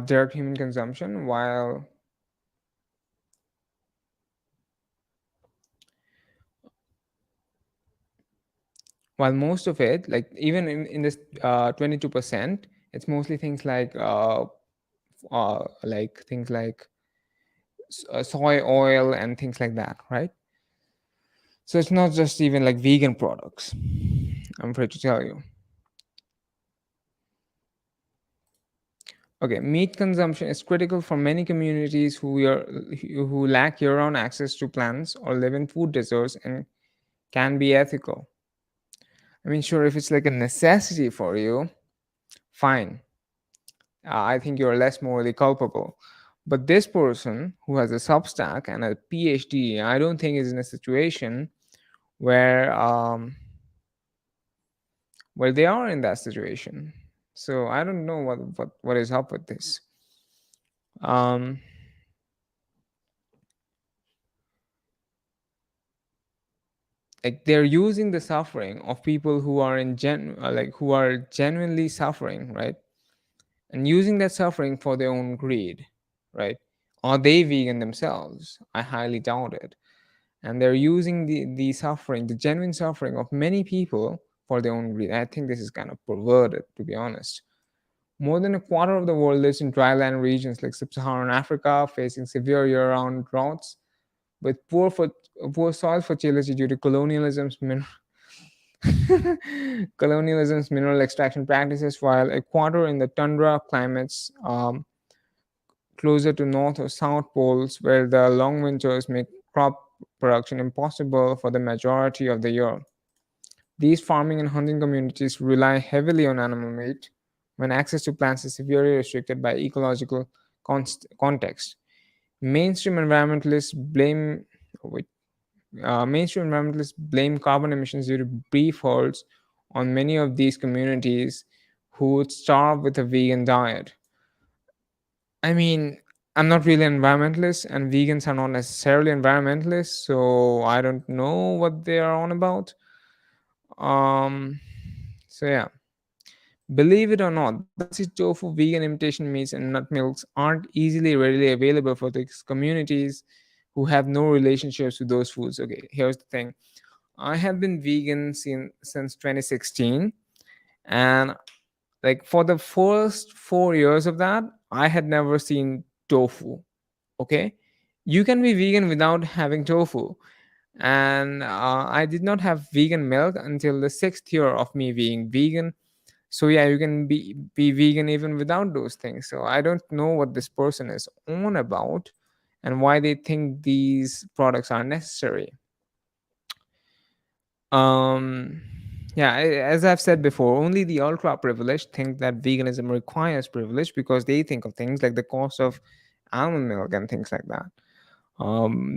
direct human consumption, while most of it, like even in this 22%, it's mostly things like things like soy oil and things like that, right? So it's not just even like vegan products. I'm afraid to tell you. Okay, meat consumption is critical for many communities who lack year-round access to plants or live in food deserts and can be ethical. I mean, sure, if it's like a necessity for you, fine. I think you're less morally culpable. But this person who has a Substack and a PhD, I don't think is in a situation where they are in that situation. So I don't know what is up with this. Um, like they're using the suffering of people who are who are genuinely suffering, right? And using that suffering for their own greed, right? Are they vegan themselves? I highly doubt it. And they're using the suffering, the genuine suffering of many people for their own greed. I think this is kind of perverted, to be honest. More than a quarter of the world lives in dryland regions like sub-Saharan Africa, facing severe year-round droughts with poor soil fertility due to colonialism's mineral extraction practices, while a quarter in the tundra climates closer to north or south poles, where the long winters make crop production impossible for the majority of the year. These farming and hunting communities rely heavily on animal meat when access to plants is severely restricted by ecological context. Mainstream environmentalists blame wait, Mainstream environmentalists blame carbon emissions due to beef herds on many of these communities who would starve with a vegan diet. I mean, I'm not really an environmentalist, and vegans are not necessarily environmentalists, so I don't know what they are on about. Um, so yeah, believe it or not, the fancy tofu, vegan imitation meats, and nut milks aren't readily available for these communities who have no relationships with those foods. Okay, here's the thing: I have been vegan since 2016, and Like for the first 4 years of that, I had never seen tofu. Okay, you can be vegan without having tofu, and I did not have vegan milk until the 6th year of me being vegan. So yeah, you can be vegan even without those things. So I don't know what this person is on about and why they think these products are necessary. um yeah, as I've said before, only the ultra privileged think that veganism requires privilege because they think of things like the cost of almond milk and things like that.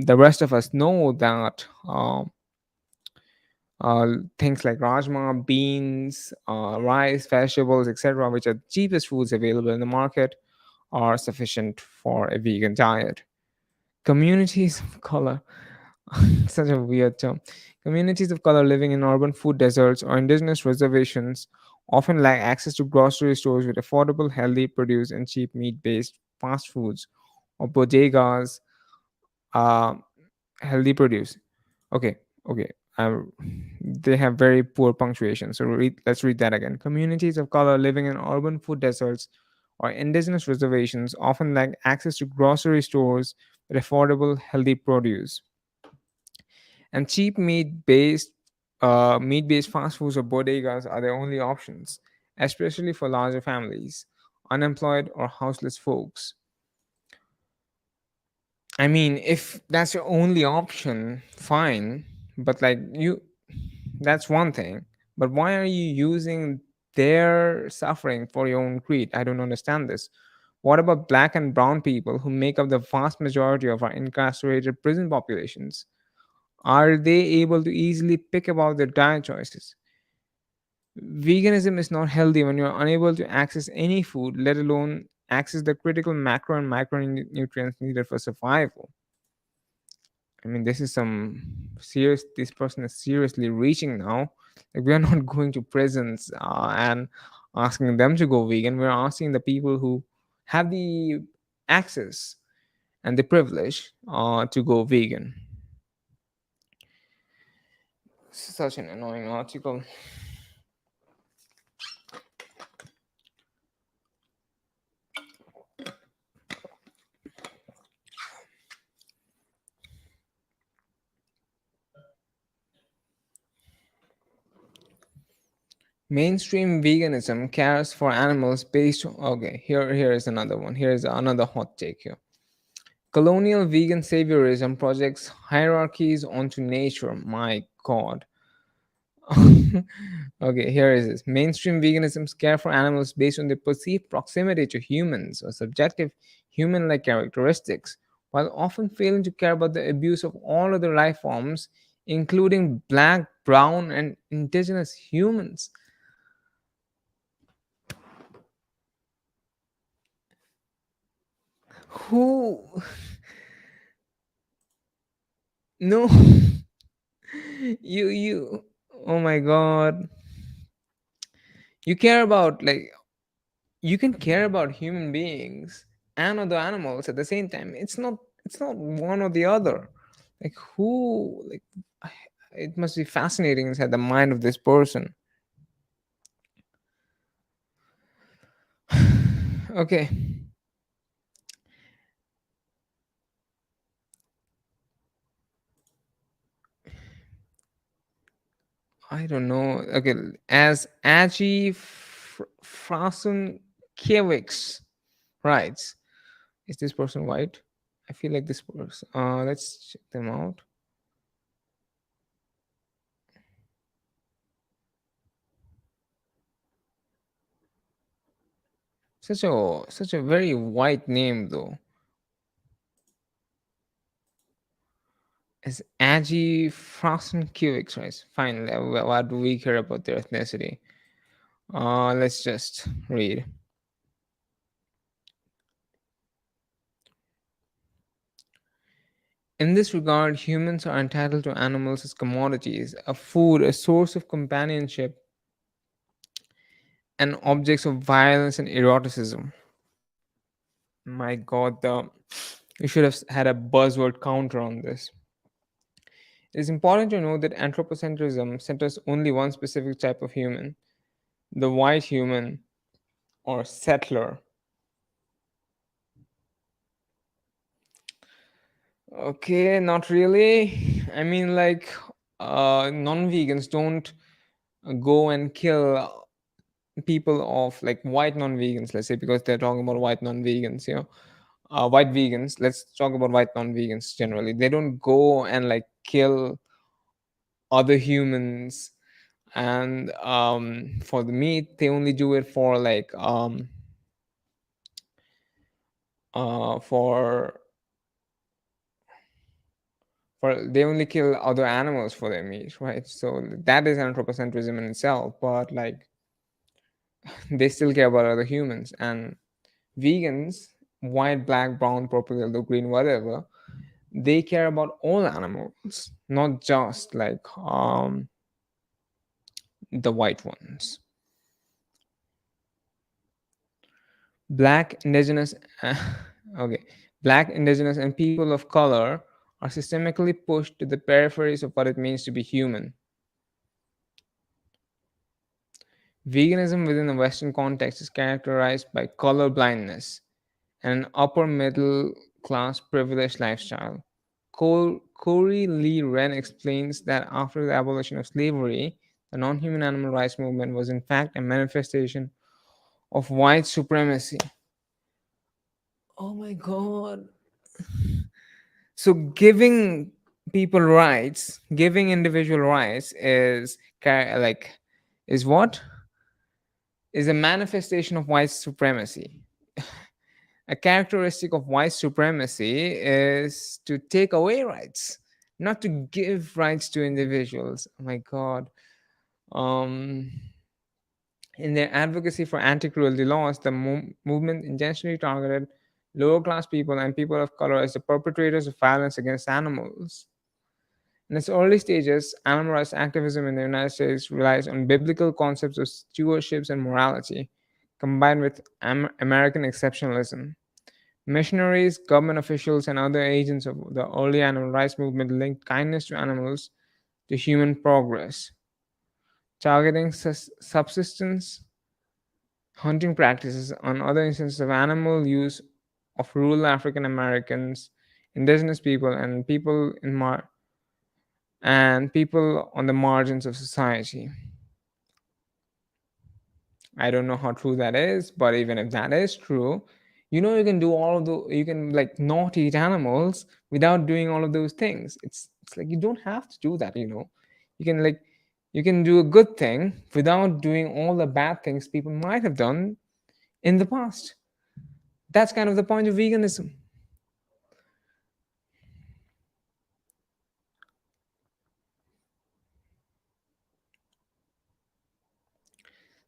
The rest of us know that things like rajma, beans, rice, vegetables, etc., which are the cheapest foods available in the market, are sufficient for a vegan diet. Communities of color, such a weird term. Communities of color living in urban food deserts or indigenous reservations often lack access to grocery stores with affordable, healthy produce and cheap meat based fast foods or bodegas, uh, healthy produce. Okay, okay. They have very poor punctuation. So let's read that again. Communities of color living in urban food deserts or indigenous reservations often lack access to grocery stores with affordable, healthy produce and cheap meat-based fast foods or bodegas are the only options, especially for larger families, unemployed or houseless folks. I mean, if that's your only option, fine. But like you, that's one thing. But why are you using their suffering for your own greed? I don't understand this. What about black and brown people who make up the vast majority of our incarcerated prison populations? Are they able to easily pick about their diet choices? Veganism is not healthy when you're unable to access any food, let alone access the critical macro and micronutrients needed for survival. I mean, this is some serious. This person is seriously reaching now. Like we are not going to prisons and asking them to go vegan. We're asking the people who have the access and the privilege to go vegan. Such an annoying article. Mainstream veganism cares for animals based on. Okay, here is another one. Here is another hot take here. Colonial vegan saviorism projects hierarchies onto nature. My God. Okay, here is this. Mainstream veganism's care for animals based on their perceived proximity to humans or subjective human like characteristics, while often failing to care about the abuse of all other life forms, including black, brown, and indigenous humans. Who? No. You. Oh my God. You care about, like, you can care about human beings and other animals at the same time. It's not one or the other. Like who, like, it must be fascinating inside the mind of this person. Okay, I don't know. Okay, as Agi Frasunkiewicz writes, is this person white? I feel like this person. Let's check them out. Such a very white name though. Is Agi Frosten Cubics, right? Fine. What do we care about their ethnicity? Let's just read. In this regard, humans are entitled to animals as commodities, a food, a source of companionship, and objects of violence and eroticism. My God, we should have had a buzzword counter on this. It is important to note that anthropocentrism centers only one specific type of human, the white human, or settler. Okay, not really. I mean, like, non-vegans don't go and kill people of like white non-vegans, let's say, because they're talking about white non-vegans, white vegans. Let's talk about white non-vegans generally. They don't go and like kill other humans, and for the meat, they only do it for like uh, for they only kill other animals for their meat, right? So that is anthropocentrism in itself, but like they still care about other humans. And vegans, white, black, brown, purple, yellow, green, whatever, they care about all animals, not just like the white ones. Black, indigenous, okay, black, indigenous, and people of color are systemically pushed to the peripheries of what it means to be human. Veganism within the Western context is characterized by color blindness and an upper middle class privileged lifestyle. Corey Lee Wren explains that after the abolition of slavery, the non human animal rights movement was in fact a manifestation of white supremacy. Oh my god. So, giving people rights, giving individual rights is like, is what? Is a manifestation of white supremacy. A characteristic of white supremacy is to take away rights, not to give rights to individuals. Oh my god. Um, in their advocacy for anti cruelty laws, the movement intentionally targeted lower class people and people of color as the perpetrators of violence against animals. In its early stages, animal rights activism in the United States relies on biblical concepts of stewardship and morality, combined with American exceptionalism. Missionaries, government officials, and other agents of the early animal rights movement linked kindness to animals to human progress, targeting subsistence hunting practices on other instances of animal use of rural African Americans, indigenous people, and people on the margins of society. I don't know how true that is, but even if that is true, you can do all of the you can like not eat animals without doing all of those things. It's like you don't have to do that. You can like you can do a good thing without doing all the bad things people might have done in the past. That's kind of the point of veganism.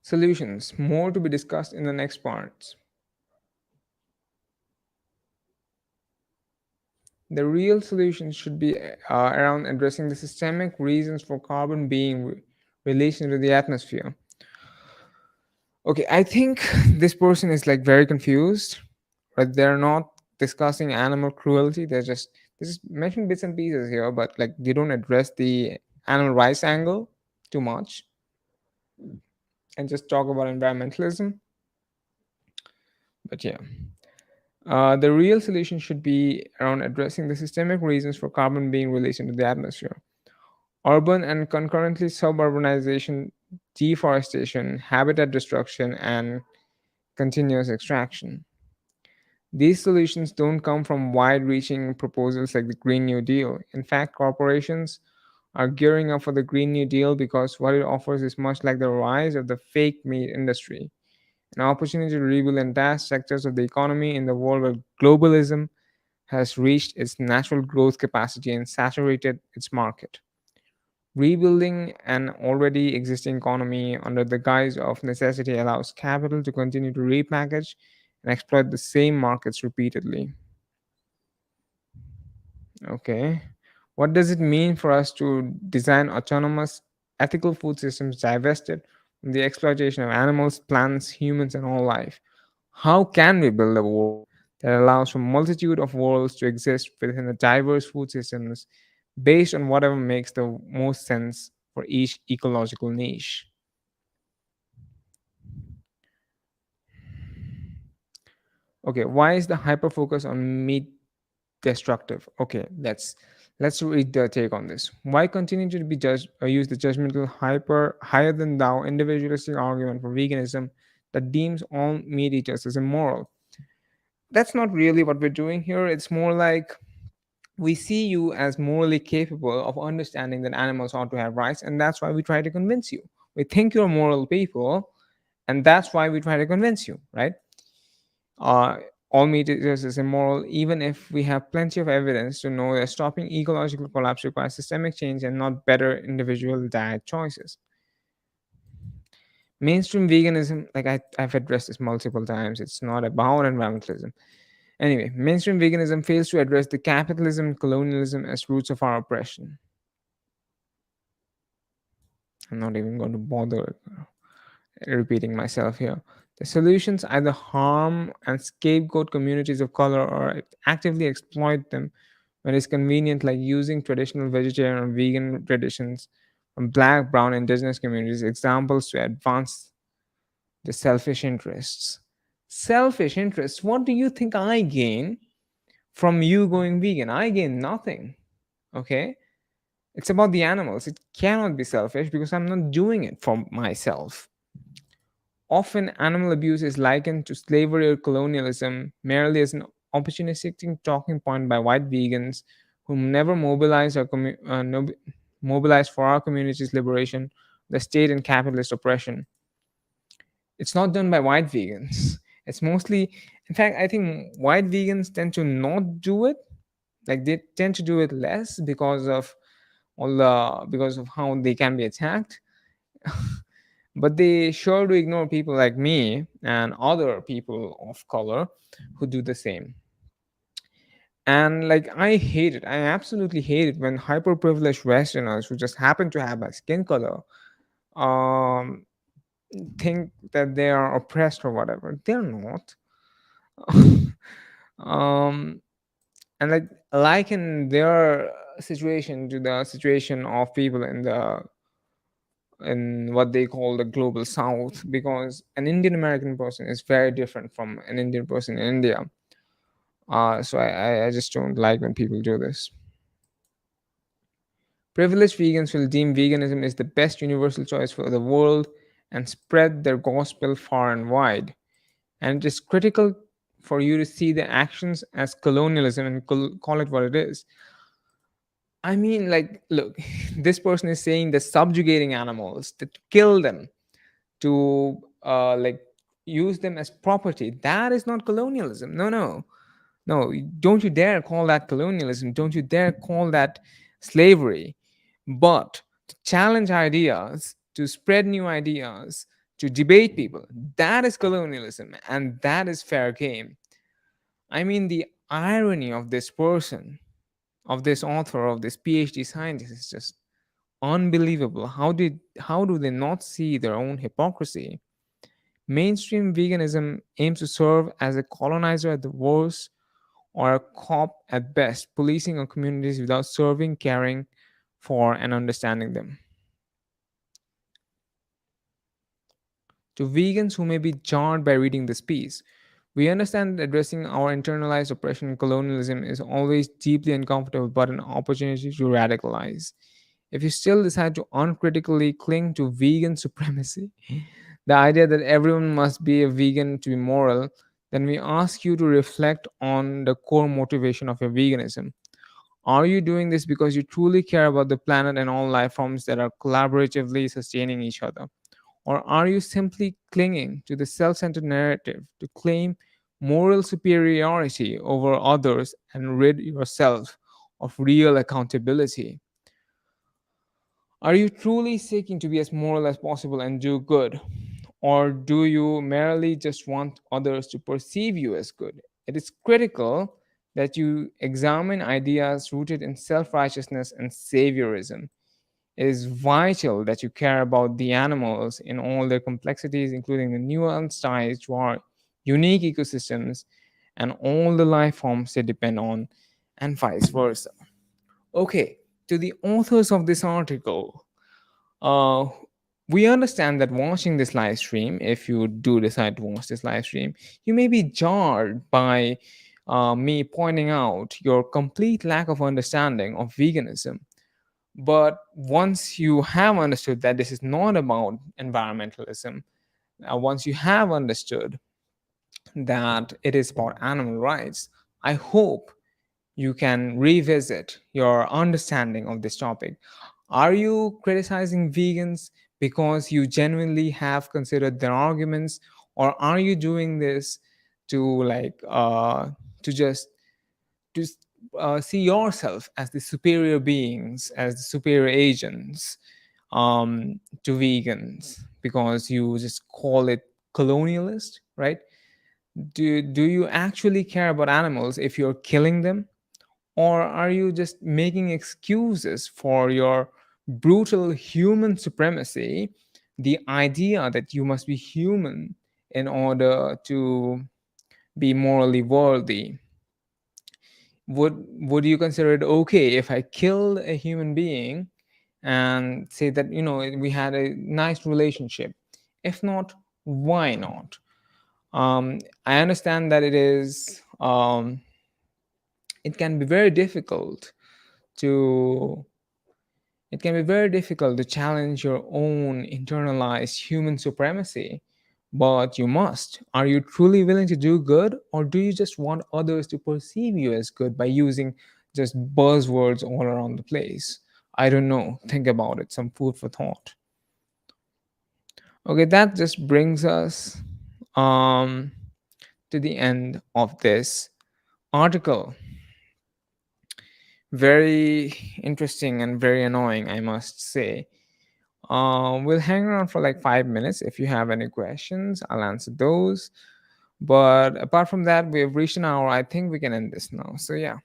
Solutions, more to be discussed in the next parts. The real solution should be around addressing the systemic reasons for carbon being released into the atmosphere. Okay, I think this person is like very confused, but they're not discussing animal cruelty. They're just mentioning bits and pieces here, but like they don't address the animal rights angle too much and just talk about environmentalism. But yeah, the real solution should be around addressing the systemic reasons for carbon being released into the atmosphere. Urban and concurrently suburbanization, deforestation, habitat destruction, and continuous extraction. These solutions don't come from wide reaching proposals like the Green New Deal. In fact, corporations are gearing up for the Green New Deal because what it offers is much like the rise of the fake meat industry, an opportunity to rebuild entire sectors of the economy in the world where globalism has reached its natural growth capacity and saturated its market. Rebuilding an already existing economy under the guise of necessity allows capital to continue to repackage and exploit the same markets repeatedly. Okay. What does it mean for us to design autonomous, ethical food systems divested from the exploitation of animals, plants, humans, and all life? How can we build a world that allows for a multitude of worlds to exist within the diverse food systems based on whatever makes the most sense for each ecological niche? Okay, why is the hyper focus on meat destructive? Okay, let's read the take on this. Why continue to be judged or use the judgmental hyper higher than thou individualistic argument for veganism that deems all meat eaters as immoral? That's not really what we're doing here. It's more like we see you as morally capable of understanding that animals ought to have rights, and that's why we try to convince you. We think you're moral people, and that's why we try to convince you, right? uh, all meat eaters is immoral, even if we have plenty of evidence to know that stopping ecological collapse requires systemic change and not better individual diet choices. Mainstream veganism, like I've addressed this multiple times, it's not about environmentalism. Anyway, mainstream veganism fails to address the capitalism and colonialism as roots of our oppression. I'm not even going to bother repeating myself here. The solutions either harm and scapegoat communities of color or actively exploit them when it's convenient, like using traditional vegetarian or vegan traditions from black, brown, indigenous communities, examples to advance the selfish interests. Selfish interests? What do you think I gain from you going vegan? I gain nothing. Okay? It's about the animals. It cannot be selfish because I'm not doing it for myself. Often, animal abuse is likened to slavery or colonialism merely as an opportunistic talking point by white vegans who never mobilize for our community's liberation, the state and capitalist oppression. It's not done by white vegans. It's mostly, in fact, I think white vegans tend to not do it. Like they tend to do it less because of because of how they can be attacked, but they sure do ignore people like me and other people of color who do the same. And like I hate it. I absolutely hate it when hyper privileged Westerners who just happen to have my skin color um think that they are oppressed or whatever. They're not. um and like liken their situation to the situation of people in what they call the global south, because an Indian American person is very different from an Indian person in India. So I just don't like when people do this. Privileged vegans will deem veganism is the best universal choice for the world and spread their gospel far and wide. And it is critical for you to see the actions as colonialism and call it what it is. I mean, like, look, this person is saying that subjugating animals, to kill them, to like use them as property, that is not colonialism. No, no, no. Don't you dare call that colonialism. Don't you dare call that slavery. But to challenge ideas, to spread new ideas, to debate people, that is colonialism and that is fair game. I mean, the irony of this person, of this author, of this PhD scientist is just unbelievable. How do they not see their own hypocrisy? Mainstream veganism aims to serve as a colonizer at the worst or a cop at best, policing our communities without serving, caring for, and understanding them. To vegans who may be jarred by reading this piece, we understand that addressing our internalized oppression and colonialism is always deeply uncomfortable but an opportunity to radicalize. If you still decide to uncritically cling to vegan supremacy, the idea that everyone must be a vegan to be moral, then we ask you to reflect on the core motivation of your veganism. Are you doing this because you truly care about the planet and all life forms that are collaboratively sustaining each other? Or are you simply clinging to the self centered narrative to claim moral superiority over others and rid yourself of real accountability? Are you truly seeking to be as moral as possible and do good? Or do you merely just want others to perceive you as good? It is critical that you examine ideas rooted in self righteousness and saviorism. It is vital that you care about the animals in all their complexities, including the nuanced ties to our unique ecosystems and all the life forms they depend on, and vice versa. Okay, to the authors of this article, uh, We understand that watching this live stream, if you do decide to watch this live stream, you may be jarred by me pointing out your complete lack of understanding of veganism. But once you have understood that this is not about environmentalism, once you have understood that it is about animal rights, I hope you can revisit your understanding of this topic. Are you criticizing vegans because you genuinely have considered their arguments, or are you doing this to to just to see yourself as the superior beings, as the superior agents to vegans because you just call it colonialist, right? Do you actually care about animals if you're killing them, or are you just making excuses for your brutal human supremacy, the idea that you must be human in order to be morally worthy? Would you consider it okay if I killed a human being and say that, we had a nice relationship? If not, why not? I understand that it can be very difficult to it can be very difficult to challenge your own internalized human supremacy, but you must. Are you truly willing to do good, or do you just want others to perceive you as good by using just buzzwords all around the place? I don't know. Think about it. Some food for thought. Okay, that just brings us um, to the end of this article. Very interesting and very annoying, I must say. We'll hang around for like 5 minutes. If you have any questions, I'll answer those. But apart from that, we've reached an hour. I think we can end this now. So, yeah.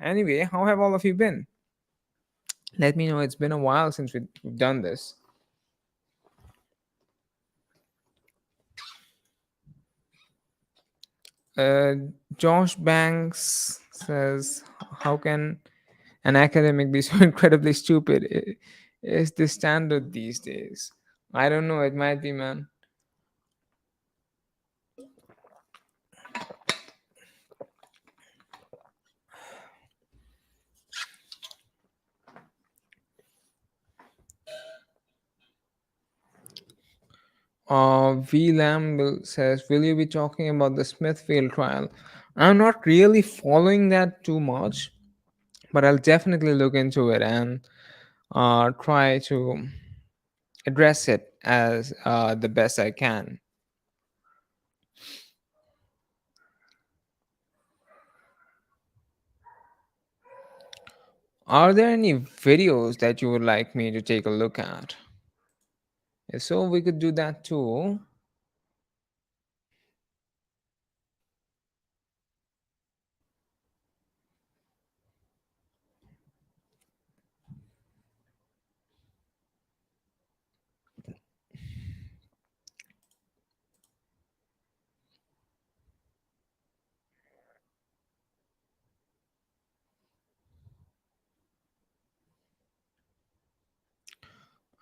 Anyway, how have all of you been? Let me know. It's been a while since we've done this. Uh, Josh Banks says, how can an academic be so incredibly stupid? Is the standard these days? I don't know. It might be, man. V. Lamb says, will you be talking about the Smithfield trial? I'm not really following that too much, but I'll definitely look into it and try to address it as the best I can. Are there any videos that you would like me to take a look at? If so, we could do that too.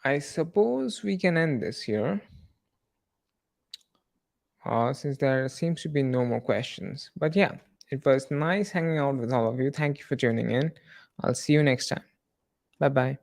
I suppose we can end this here, since there seems to be no more questions. But yeah, it was nice hanging out with all of you. Thank you for tuning in. I'll see you next time. Bye bye.